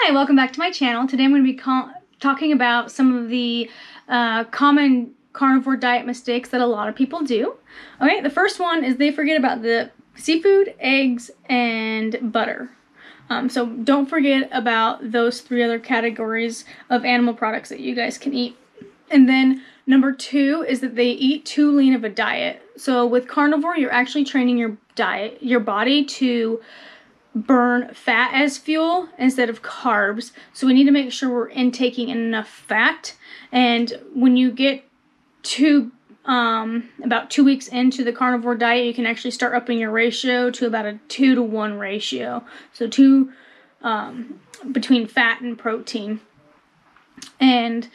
Hi, welcome back to my channel. Today I'm going to be talking about some of the common carnivore diet mistakes that a lot of people do. Okay, the first one is they forget about the seafood, eggs, and butter. So don't forget about those three other categories of animal products that you guys can eat. And then number two is that they eat too lean of a diet. So with carnivore, you're actually training your body to burn fat as fuel instead of carbs. So we need to make sure we're intaking enough fat. And when you get to about 2 weeks into the carnivore diet, you can actually start upping your ratio to about a 2-to-1 ratio. So 2 between fat and protein. And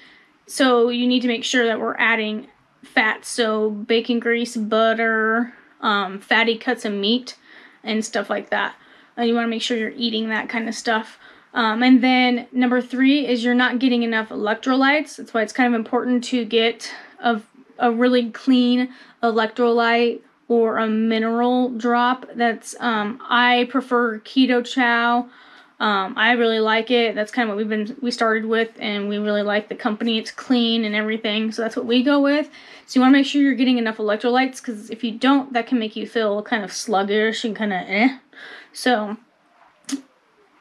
so you need to make sure that we're adding fat. So bacon grease, butter, fatty cuts of meat, and stuff like that. You want to make sure you're eating that kind of stuff. And then number three is you're not getting enough electrolytes. That's why it's kind of important to get a really clean electrolyte or a mineral drop. That's I prefer Keto Chow. I really like it. That's kind of what we started with, and we really like the company. It's clean and everything, so that's what we go with. So you want to make sure you're getting enough electrolytes, because if you don't, that can make you feel kind of sluggish and kind of So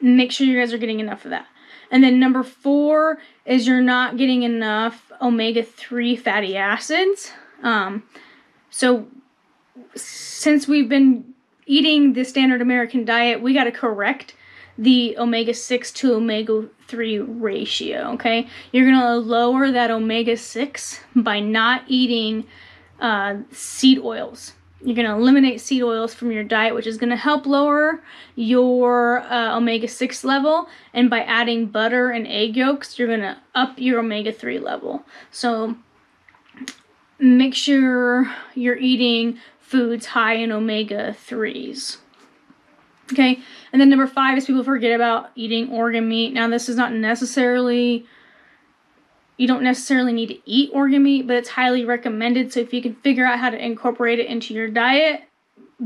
make sure you guys are getting enough of that. And then number four is you're not getting enough omega-3 fatty acids. So since we've been eating the standard American diet, we got to correct the omega-6 to omega-3 ratio, okay? You're going to lower that omega-6 by not eating seed oils. You're going to eliminate seed oils from your diet, which is going to help lower your omega-6 level. And by adding butter and egg yolks, you're going to up your omega-3 level. So make sure you're eating foods high in omega-3s. Okay, and then number five is people forget about eating organ meat. Now, this is not necessarily... You don't necessarily need to eat organ meat, but it's highly recommended. So if you can figure out how to incorporate it into your diet,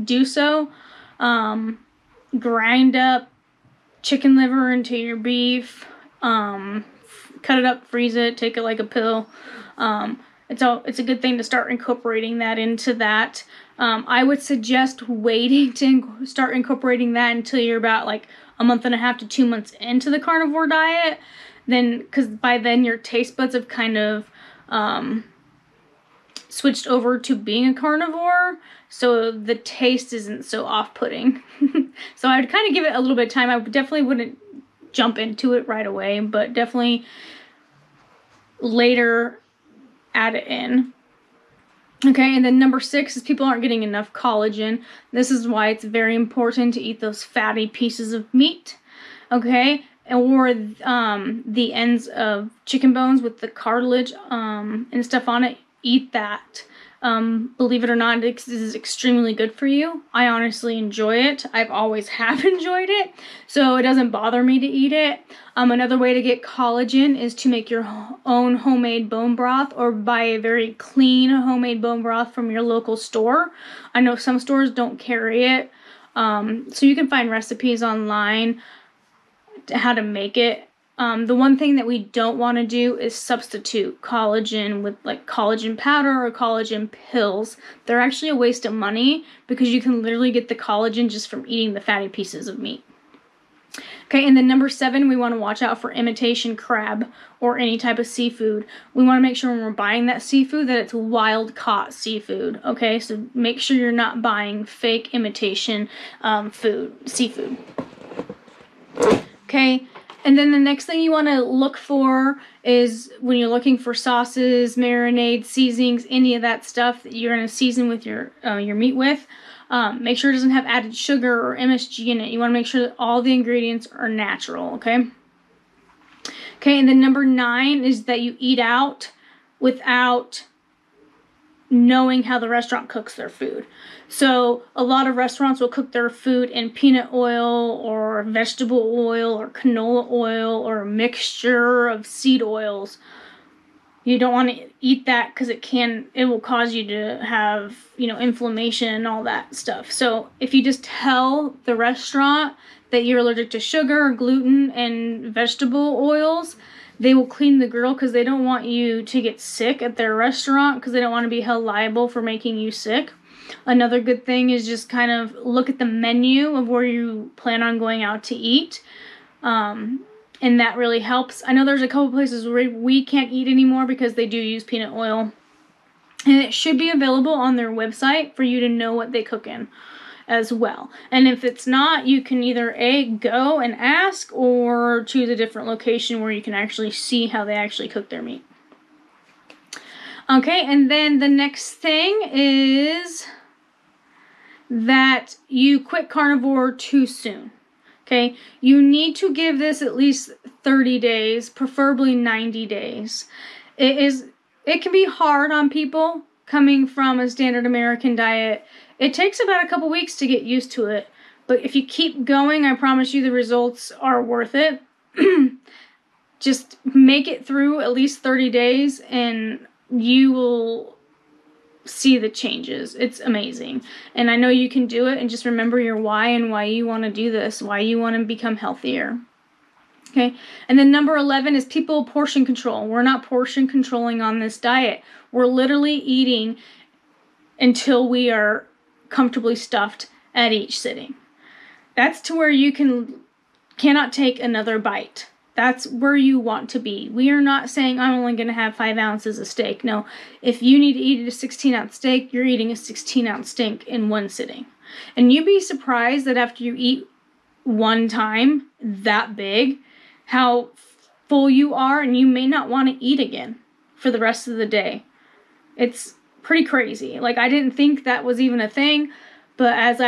do so. Grind up chicken liver into your beef. Cut it up, freeze it, take it like a pill. It's a good thing to start incorporating that into that. I would suggest waiting to start incorporating that until you're about like a month and a half to 2 months into the carnivore diet. Then, because by then your taste buds have kind of switched over to being a carnivore, so the taste isn't so off-putting. So I would kind of give it a little bit of time. I definitely wouldn't jump into it right away, but definitely later add it in. Okay, and then number six is people aren't getting enough collagen. This is why it's very important to eat those fatty pieces of meat. Okay, or the ends of chicken bones with the cartilage and stuff on it. Eat that. Believe it or not, this is extremely good for you. I honestly enjoy it. I've always have enjoyed it, so it doesn't bother me to eat it. Another way to get collagen is to make your own homemade bone broth, or buy a very clean homemade bone broth from your local store. I know some stores don't carry it, so you can find recipes online how to make it. The one thing that we don't want to do is substitute collagen with like collagen powder or collagen pills. They're actually a waste of money, because you can literally get the collagen just from eating the fatty pieces of meat. Okay, and then number seven, we want to watch out for imitation crab or any type of seafood. We want to make sure when we're buying that seafood that it's wild caught seafood. Okay, so make sure you're not buying fake imitation seafood. Okay, and then the next thing you want to look for is when you're looking for sauces, marinades, seasonings, any of that stuff that you're going to season with your meat with. Make sure it doesn't have added sugar or MSG in it. You want to make sure that all the ingredients are natural, okay? Okay, and then number 9 is that you eat out without knowing how the restaurant cooks their food. So a lot of restaurants will cook their food in peanut oil or vegetable oil or canola oil or a mixture of seed oils. You don't want to eat that because it will cause you to have, inflammation and all that stuff. So if you just tell the restaurant that you're allergic to sugar, gluten, and vegetable oils, they will clean the grill because they don't want you to get sick at their restaurant because they don't want to be held liable for making you sick. Another good thing is just kind of look at the menu of where you plan on going out to eat. And that really helps. I know there's a couple places where we can't eat anymore because they do use peanut oil. And it should be available on their website for you to know what they cook in as well. And if it's not, you can either go and ask or choose a different location where you can actually see how they actually cook their meat. Okay, and then the next thing is that you quit carnivore too soon. Okay, you need to give this at least 30 days, preferably 90 days. It can be hard on people coming from a standard American diet. It takes about a couple weeks to get used to it, but if you keep going, I promise you the results are worth it. Just make it through at least 30 days and you will see the changes. It's amazing. And I know you can do it, and just remember your why and why you want to do this, why you want to become healthier. Okay, and then number 11 is people portion control. We're not portion controlling on this diet. We're literally eating until we are comfortably stuffed at each sitting. That's to where you cannot take another bite. That's where you want to be. We are not saying I'm only going to have 5 ounces of steak. No, if you need to eat a 16-ounce steak, you're eating a 16-ounce steak in one sitting. And you'd be surprised that after you eat one time that big, how full you are, and you may not want to eat again for the rest of the day. It's pretty crazy. Like, I didn't think that was even a thing, but as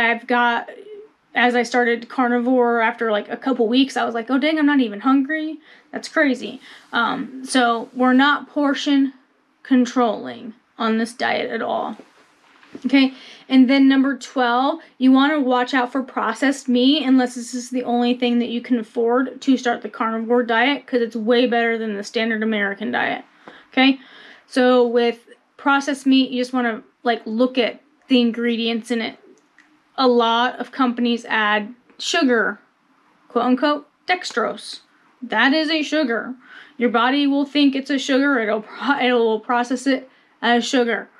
I started carnivore after like a couple weeks, I was like, oh dang, I'm not even hungry. That's crazy. So we're not portion controlling on this diet at all. Okay, and then number 12, you want to watch out for processed meat unless this is the only thing that you can afford to start the carnivore diet, because it's way better than the standard American diet. Okay, so with processed meat, you just want to like look at the ingredients in it. A lot of companies add sugar, quote unquote, dextrose. That is a sugar. Your body will think it's a sugar. It'll process it as sugar.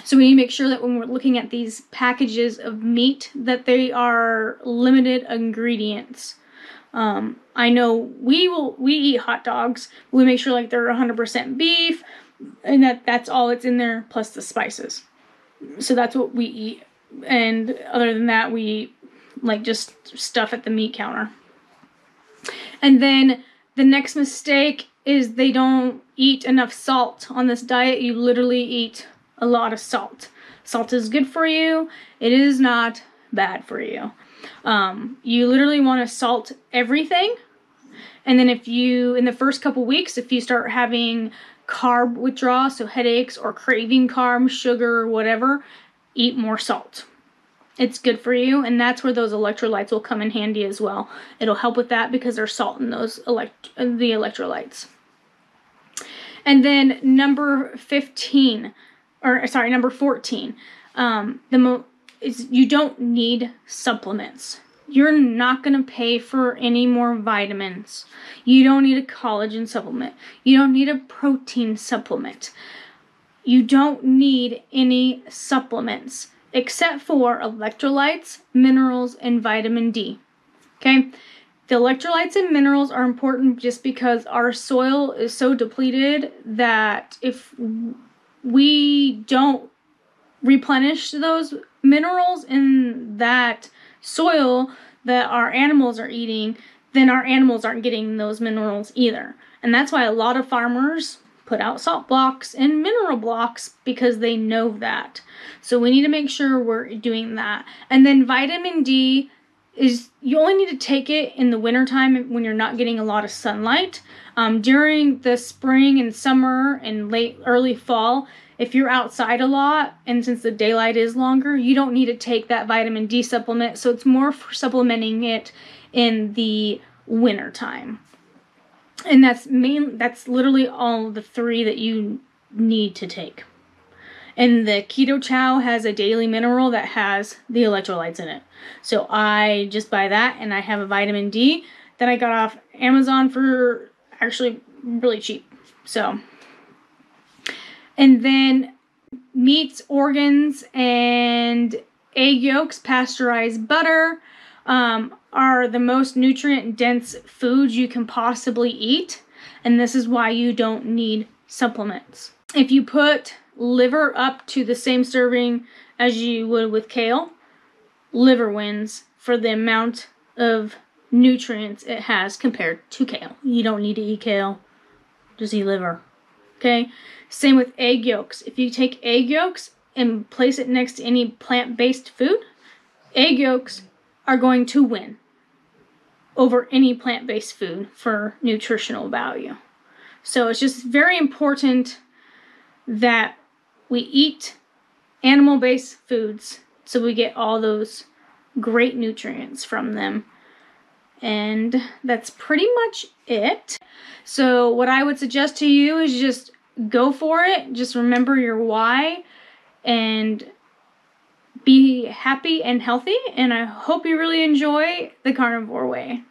So we need to make sure that when we're looking at these packages of meat that they are limited ingredients. I know we eat hot dogs. We make sure like they're 100% beef, and that's all that's in there plus the spices. So that's what we eat. And other than that, we eat like just stuff at the meat counter. And then the next mistake is they don't eat enough salt on this diet. You literally eat a lot of salt. Salt is good for you. It is not bad for you. You literally want to salt everything. And then in the first couple weeks, if you start having carb withdrawal, so headaches or craving carbs, sugar, whatever, eat more salt. It's good for you, and that's where those electrolytes will come in handy as well. It'll help with that because there's salt in those the electrolytes. And then number 14, is you don't need supplements. You're not going to pay for any more vitamins. You don't need a collagen supplement. You don't need a protein supplement. You don't need any supplements except for electrolytes, minerals, and vitamin D. Okay? The electrolytes and minerals are important just because our soil is so depleted that if we don't replenish those minerals in that soil that our animals are eating, then our animals aren't getting those minerals either. And that's why a lot of farmers put out salt blocks and mineral blocks, because they know that. So we need to make sure we're doing that. And then vitamin D is, you only need to take it in the wintertime when you're not getting a lot of sunlight. During the spring and summer and early fall, if you're outside a lot, and since the daylight is longer, you don't need to take that vitamin D supplement. So it's more for supplementing it in the winter time. And that's literally all the 3 that you need to take. And the Keto Chow has a daily mineral that has the electrolytes in it. So I just buy that, and I have a vitamin D that I got off Amazon for actually really cheap. So, and then meats, organs, and egg yolks, pasteurized butter are the most nutrient-dense foods you can possibly eat. And this is why you don't need supplements. If you put liver up to the same serving as you would with kale, liver wins for the amount of nutrients it has compared to kale. You don't need to eat kale, just eat liver. Okay? Same with egg yolks. If you take egg yolks and place it next to any plant-based food, egg yolks are going to win over any plant-based food for nutritional value. So it's just very important that we eat animal-based foods so we get all those great nutrients from them. And that's pretty much it. So what I would suggest to you is just go for it. Just remember your why and be happy and healthy. And I hope you really enjoy the carnivore way.